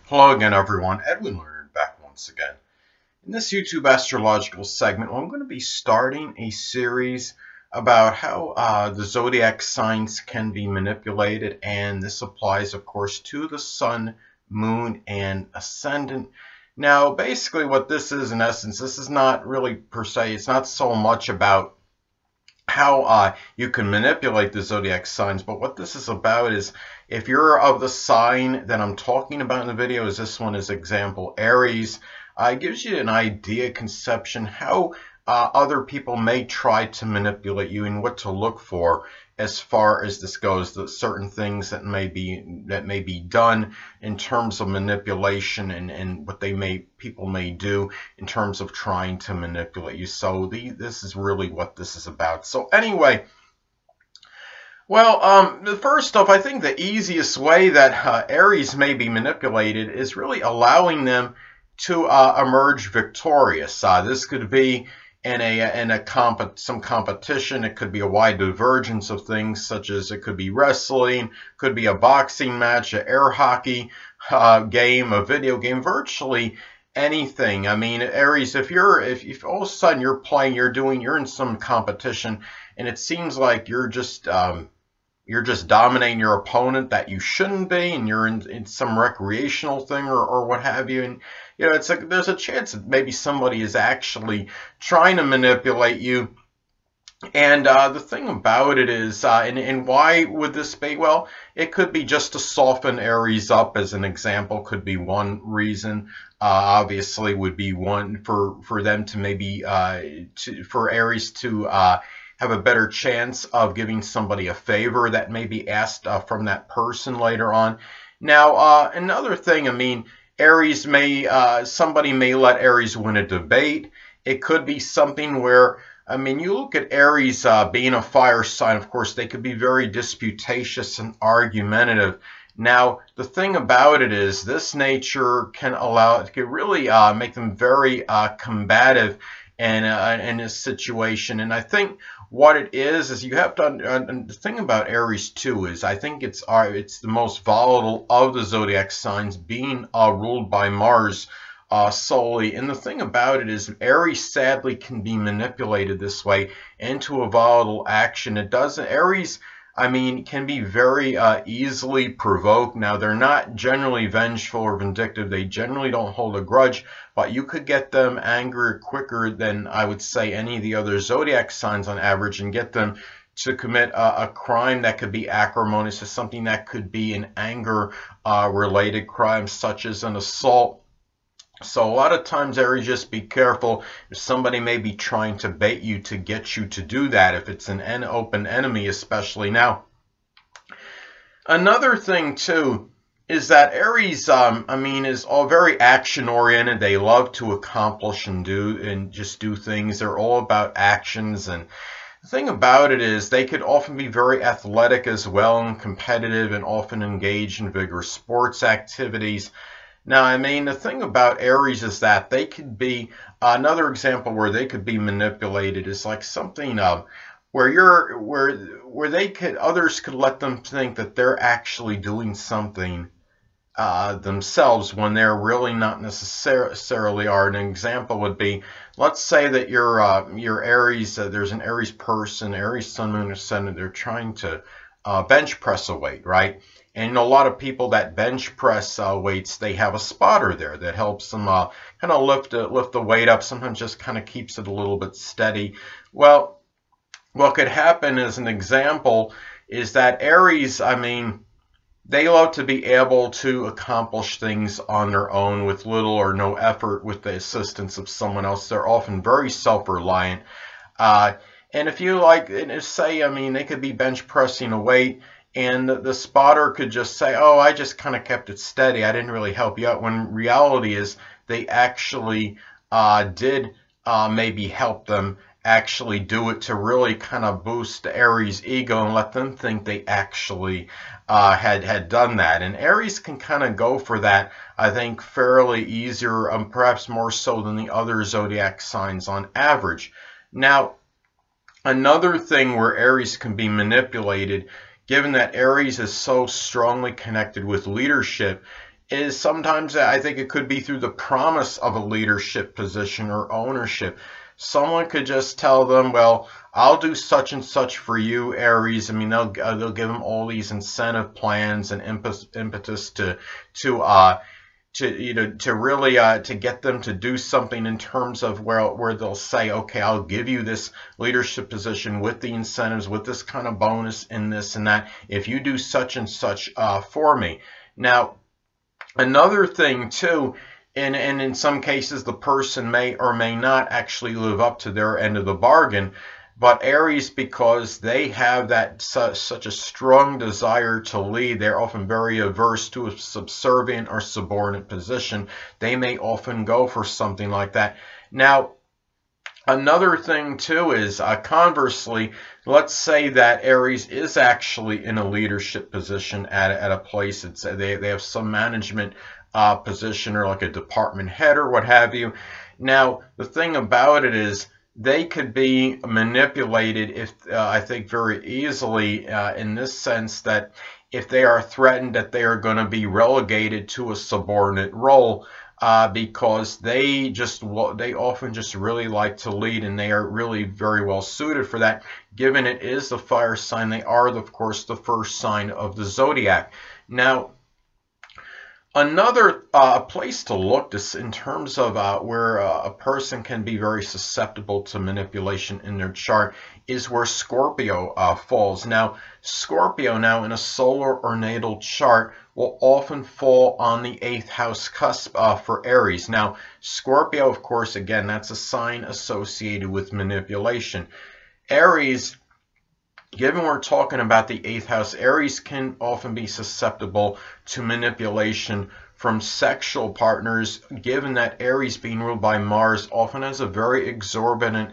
Hello again, everyone. Edwin Learnard back once again. In this YouTube astrological segment, I'm going to be starting a series about how the zodiac signs can be manipulated, and this applies, of course, to the sun, moon, and ascendant. Now, basically what this is, in essence, this is not really per se, it's not so much about how you can manipulate the zodiac signs, but what this is about is if you're of the sign that I'm talking about in the video, as this one is example Aries, it gives you an idea, conception, how other people may try to manipulate you and what to look for as far as this goes, the certain things that may be done in terms of manipulation and what people may do in terms of trying to manipulate you. So this is really what this is about. So anyway, well, first off, I think the easiest way that Aries may be manipulated is really allowing them to emerge victorious. This could be in some competition. It could be a wide divergence of things, such as it could be wrestling, could be a boxing match, an air hockey game, a video game, virtually anything. I mean, Aries, if all of a sudden you're in some competition and it seems like you're just dominating your opponent that you shouldn't be, and you're in some recreational thing or what have you, and it's like there's a chance that maybe somebody is actually trying to manipulate you. And the thing about it is, and why would this be? Well, it could be just to soften Aries up, as an example, could be one reason. Obviously, would be one for them to maybe for Aries to have a better chance of giving somebody a favor that may be asked from that person later on. Now, another thing, I mean, Aries somebody may let Aries win a debate. It could be something where, I mean, you look at Aries being a fire sign, of course, they could be very disputatious and argumentative. Now, the thing about it is this nature can really make them very combative in a situation. And I think what it is you have to, the thing about Aries too is I think it's the most volatile of the zodiac signs, being ruled by Mars solely. And the thing about it is Aries sadly can be manipulated this way into a volatile action. Aries, I mean, can be very easily provoked. Now, they're not generally vengeful or vindictive. They generally don't hold a grudge, but you could get them angry quicker than, I would say, any of the other zodiac signs on average, and get them to commit a crime that could be acrimonious, to something that could be an anger-related crime, such as an assault. So a lot of times, Aries, just be careful. If somebody may be trying to bait you to get you to do that, if it's an open enemy especially. Now, another thing too is that Aries, I mean, is all very action-oriented. They love to accomplish and just do things. They're all about actions. And the thing about it is they could often be very athletic as well, and competitive, and often engage in vigorous sports activities. Now, I mean, the thing about Aries is that they could be, another example where they could be manipulated is like something where others could let them think that they're actually doing something themselves when they're really not necessarily are. An example would be, let's say that you're Aries, there's an Aries person, Aries sun, moon, ascendant, they're trying to bench press a weight, right? And a lot of people that bench press weights, they have a spotter there that helps them kind of lift the weight up, sometimes just kind of keeps it a little bit steady. Well, what could happen as an example is that Aries, I mean, they love to be able to accomplish things on their own with little or no effort with the assistance of someone else. They're often very self-reliant. And if you say, I mean, they could be bench pressing a weight, and the spotter could just say, oh, I just kind of kept it steady, I didn't really help you out, when reality is they actually did maybe help them actually do it to really kind of boost the Aries ego and let them think they actually had done that. And Aries can kind of go for that, I think, fairly easier, perhaps more so than the other zodiac signs on average. Now, another thing where Aries can be manipulated, given that Aries is so strongly connected with leadership, is sometimes I think it could be through the promise of a leadership position or ownership. Someone could just tell them, well, I'll do such and such for you, Aries. I mean, they'll give them all these incentive plans and impetus to really to get them to do something in terms of where they'll say, okay, I'll give you this leadership position with the incentives, with this kind of bonus and this and that, if you do such and such for me. Now, another thing too, and in some cases the person may or may not actually live up to their end of the bargain, but Aries, because they have that such a strong desire to lead, they're often very averse to a subservient or subordinate position. They may often go for something like that. Now, another thing too is, conversely, let's say that Aries is actually in a leadership position at a place. They have some management position, or like a department head or what have you. Now, the thing about it is, they could be manipulated, if I think, very easily in this sense, that if they are threatened that they are going to be relegated to a subordinate role, because they often just really like to lead, and they are really very well suited for that, given it is the fire sign. They are, of course, the first sign of the zodiac. Now, another place to look in terms of where a person can be very susceptible to manipulation in their chart is where Scorpio falls. Now, Scorpio now in a solar or natal chart will often fall on the 8th house cusp for Aries. Now, Scorpio, of course, again, that's a sign associated with manipulation. Aries, given we're talking about the 8th house, Aries can often be susceptible to manipulation from sexual partners, given that Aries, being ruled by Mars, often has a very exorbitant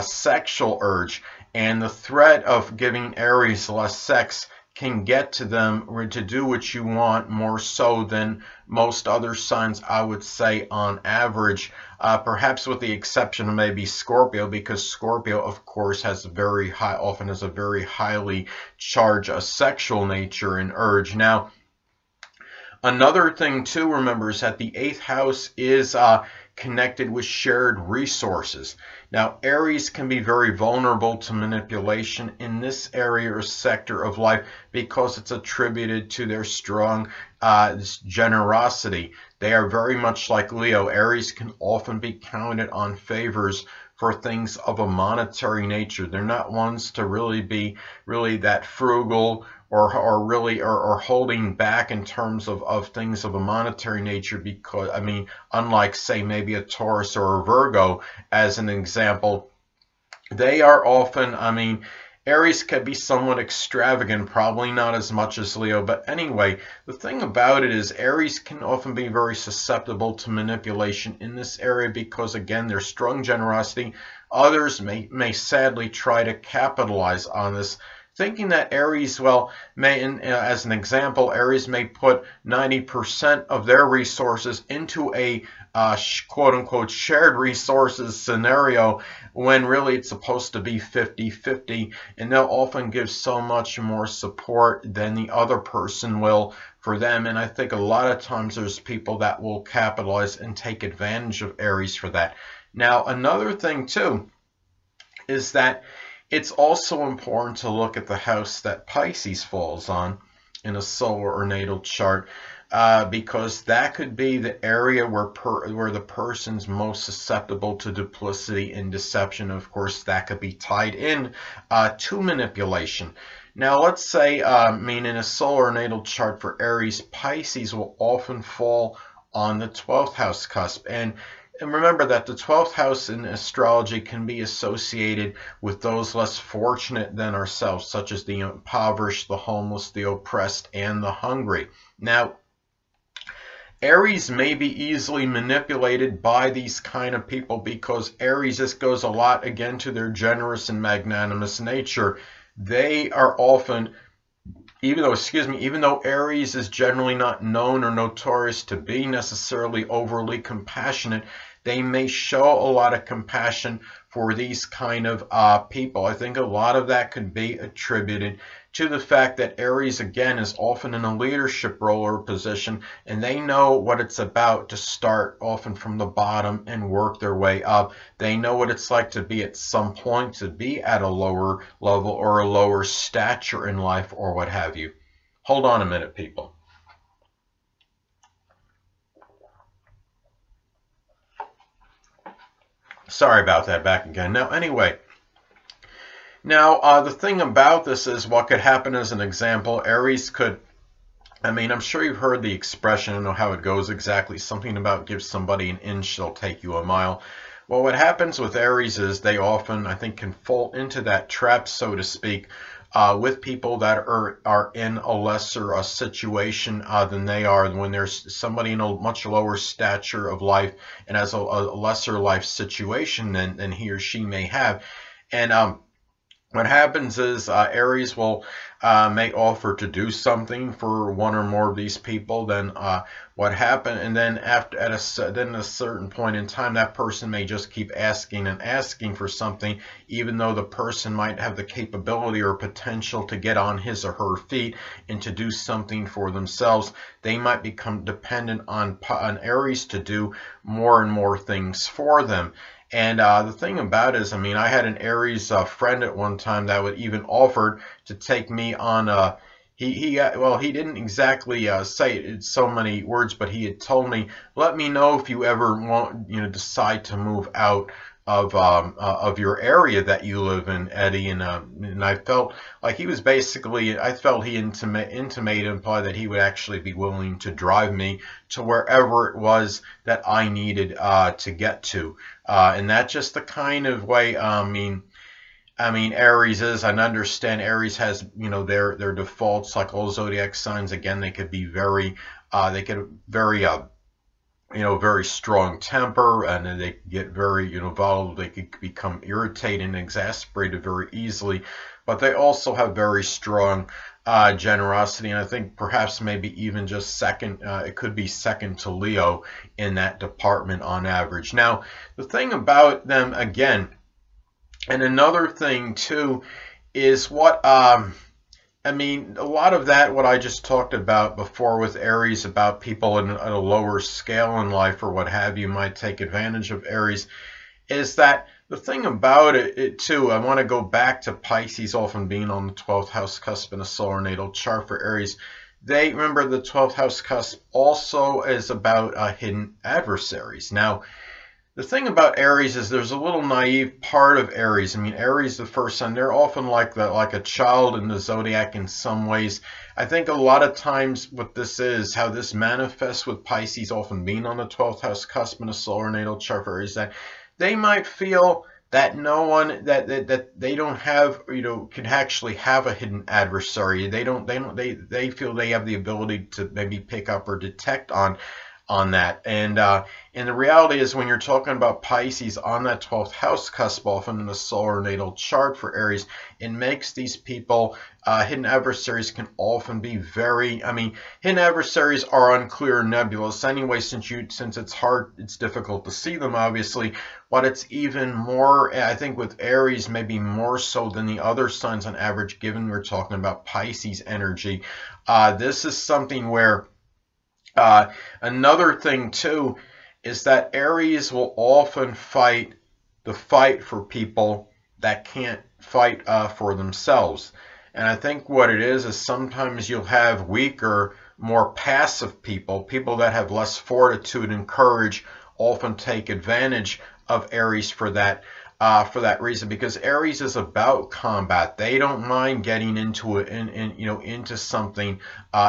sexual urge, and the threat of giving Aries less sex can get to them to do what you want more so than most other signs, I would say, on average, perhaps with the exception of maybe Scorpio, because Scorpio, of course, often has a very highly charged sexual nature and urge. Now, another thing too, remember, is that the 8th house is connected with shared resources. Now, Aries can be very vulnerable to manipulation in this area or sector of life because it's attributed to their strong generosity. They are very much like Leo. Aries can often be counted on favors for things of a monetary nature. They're not ones to really be that frugal or holding back in terms of things of a monetary nature, because, I mean, unlike, say, maybe a Taurus or a Virgo, as an example, they are often, I mean, Aries can be somewhat extravagant, probably not as much as Leo, but anyway, the thing about it is Aries can often be very susceptible to manipulation in this area because, again, their strong generosity. Others may sadly try to capitalize on this, thinking that Aries, well, as an example, Aries may put 90% of their resources into a quote-unquote shared resources scenario, when really it's supposed to be 50-50, and they'll often give so much more support than the other person will for them. And I think a lot of times there's people that will capitalize and take advantage of Aries for that. Now, another thing too is that it's also important to look at the house that Pisces falls on in a solar or natal chart, because that could be the area where the person's most susceptible to duplicity and deception. Of course, that could be tied in to manipulation. Now, let's say, in a solar or natal chart for Aries, Pisces will often fall on the 12th house cusp. And remember that the 12th house in astrology can be associated with those less fortunate than ourselves, such as the impoverished, the homeless, the oppressed, and the hungry. Now, Aries may be easily manipulated by these kind of people because Aries, this goes a lot again to their generous and magnanimous nature. They are often, even though Aries is generally not known or notorious to be necessarily overly compassionate, they may show a lot of compassion for these kind of people. I think a lot of that could be attributed to the fact that Aries, again, is often in a leadership role or position, and they know what it's about to start often from the bottom and work their way up. They know what it's like to be at some point, to be at a lower level or a lower stature in life or what have you. Hold on a minute, people. Sorry about that, back again. Now, anyway, now the thing about this is what could happen as an example. Aries could, I mean, I'm sure you've heard the expression, I don't know how it goes exactly, something about give somebody an inch, they'll take you a mile. Well, what happens with Aries is they often, I think, can fall into that trap, so to speak, with people that are in a lesser situation than they are, when there's somebody in a much lower stature of life and has a lesser life situation than he or she may have. And what happens is Aries will may offer to do something for one or more of these people. Then what happened, and then after at a certain point in time, that person may just keep asking and asking for something, even though the person might have the capability or potential to get on his or her feet and to do something for themselves. They might become dependent on Aries to do more and more things for them. And the thing about it is, I mean, I had an Aries friend at one time that would even offered to take me on well, he didn't exactly say it in so many words, but he had told me, let me know if you ever want, decide to move out of your area that you live in, Eddie. And I felt like he was basically, I felt he implied that he would actually be willing to drive me to wherever it was that I needed to get to. And that's just the kind of way, I mean, Aries is, I understand Aries has, their defaults, like all zodiac signs. Again, they could be very, very strong temper, and they get very, volatile. They could become irritated and exasperated very easily, but they also have very strong generosity, and I think perhaps maybe even just second, it could be second to Leo in that department on average. Now, the thing about them, again, and another thing too, is what, I mean, a lot of that, what I just talked about before with Aries, about people at a lower scale in life or what have you might take advantage of Aries, is that the thing about it too, I want to go back to Pisces often being on the 12th house cusp in a solar natal chart for Aries. They, remember, the 12th house cusp also is about hidden adversaries. Now, the thing about Aries is there's a little naive part of Aries. I mean, Aries, the first sign, they're often like a child in the zodiac in some ways. I think a lot of times what this is, how this manifests with Pisces often being on the 12th house cusp in a solar natal chart for Aries, that they might feel that no one, that they don't have, can actually have a hidden adversary. They feel they have the ability to maybe pick up or detect on that. And the reality is, when you're talking about Pisces on that 12th house cusp, often in the solar natal chart for Aries, it makes these people, hidden adversaries can often be very, I mean, hidden adversaries are unclear and nebulous anyway, since it's hard, it's difficult to see them, obviously, but it's even more, I think with Aries, maybe more so than the other signs on average, given we're talking about Pisces energy. This is something where, another thing too is that Aries will often fight for people that can't fight for themselves. And I think what it is sometimes you'll have weaker, more passive people that have less fortitude and courage, often take advantage of Aries for that reason, because Aries is about combat. They don't mind getting into it, into something,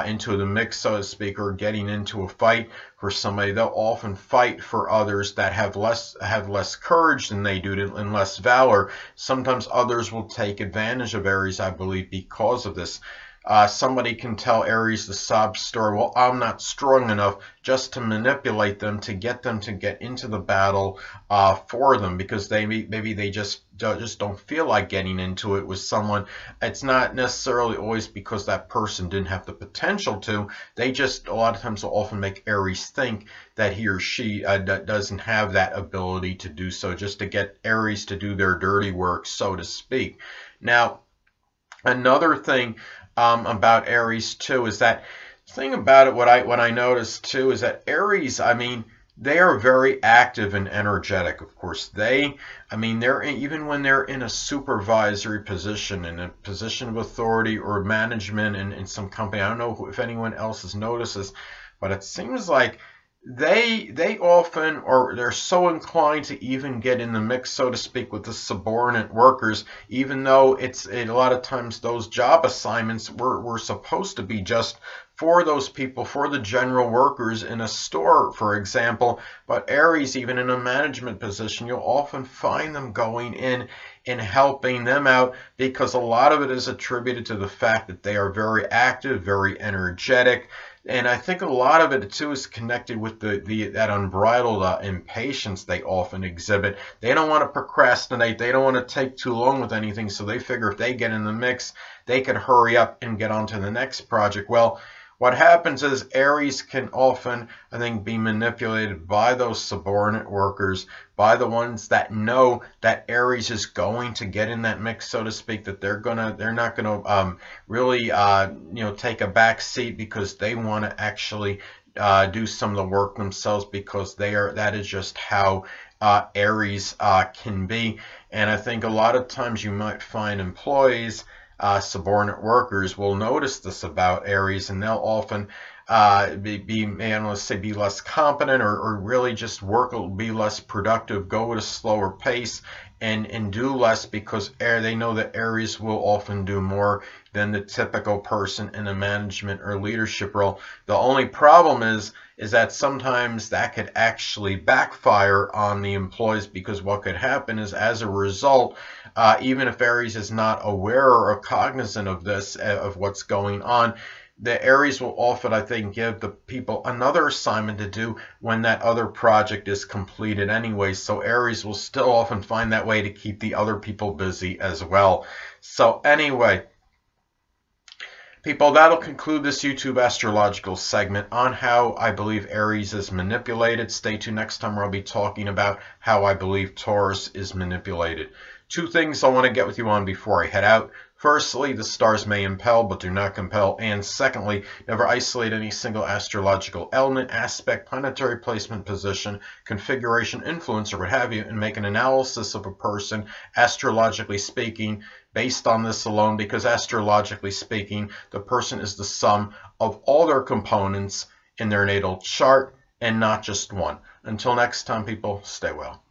into the mix, so to speak, or getting into a fight for somebody. They'll often fight for others that have less courage than they do, and less valor. Sometimes others will take advantage of Aries, I believe, because of this. Somebody can tell Aries the sob story, well, I'm not strong enough, just to manipulate them, to get into the battle for them, because maybe they just don't feel like getting into it with someone. It's not necessarily always because that person didn't have the potential to. They just, a lot of times, will often make Aries think that he or she doesn't have that ability to do so, just to get Aries to do their dirty work, so to speak. Now, Another thing about Aries too is that thing about it. What I noticed too is that Aries, I mean, they are very active and energetic. Of course, I mean, even when they're in a supervisory position, in a position of authority or management in some company. I don't know if anyone else has noticed this, but it seems like they often, or they're so inclined to even get in the mix, so to speak, with the subordinate workers, even though a lot of times those job assignments were supposed to be just for those people, for the general workers in a store, for example. But Aries, even in a management position, you'll often find them going in and helping them out, because a lot of it is attributed to the fact that they are very active, very energetic. And I think a lot of it too is connected with that unbridled impatience they often exhibit. They don't want to procrastinate. They don't want to take too long with anything. So they figure if they get in the mix, they could hurry up and get on to the next project. Well, what happens is Aries can often, I think, be manipulated by those subordinate workers, by the ones that know that Aries is going to get in that mix, so to speak, that they're not gonna really take a back seat, because they want to actually do some of the work themselves, because that is just how Aries can be. And I think a lot of times you might find employees, subordinate workers, will notice this about Aries, and they'll often be less competent, or really just work will be less productive, go at a slower pace, and do less, because they know that Aries will often do more than the typical person in a management or leadership role. The only problem is that sometimes that could actually backfire on the employees, because what could happen is, as a result, even if Aries is not aware or cognizant of this, of what's going on, the Aries will often, I think, give the people another assignment to do when that other project is completed anyway. So Aries will still often find that way to keep the other people busy as well. So anyway, people, that'll conclude this YouTube astrological segment on how I believe Aries is manipulated. Stay tuned next time, where I'll be talking about how I believe Taurus is manipulated. Two things I want to get with you on before I head out. Firstly, the stars may impel, but do not compel. And secondly, never isolate any single astrological element, aspect, planetary placement, position, configuration, influence, or what have you, and make an analysis of a person, astrologically speaking, based on this alone, because astrologically speaking, the person is the sum of all their components in their natal chart, and not just one. Until next time, people, stay well.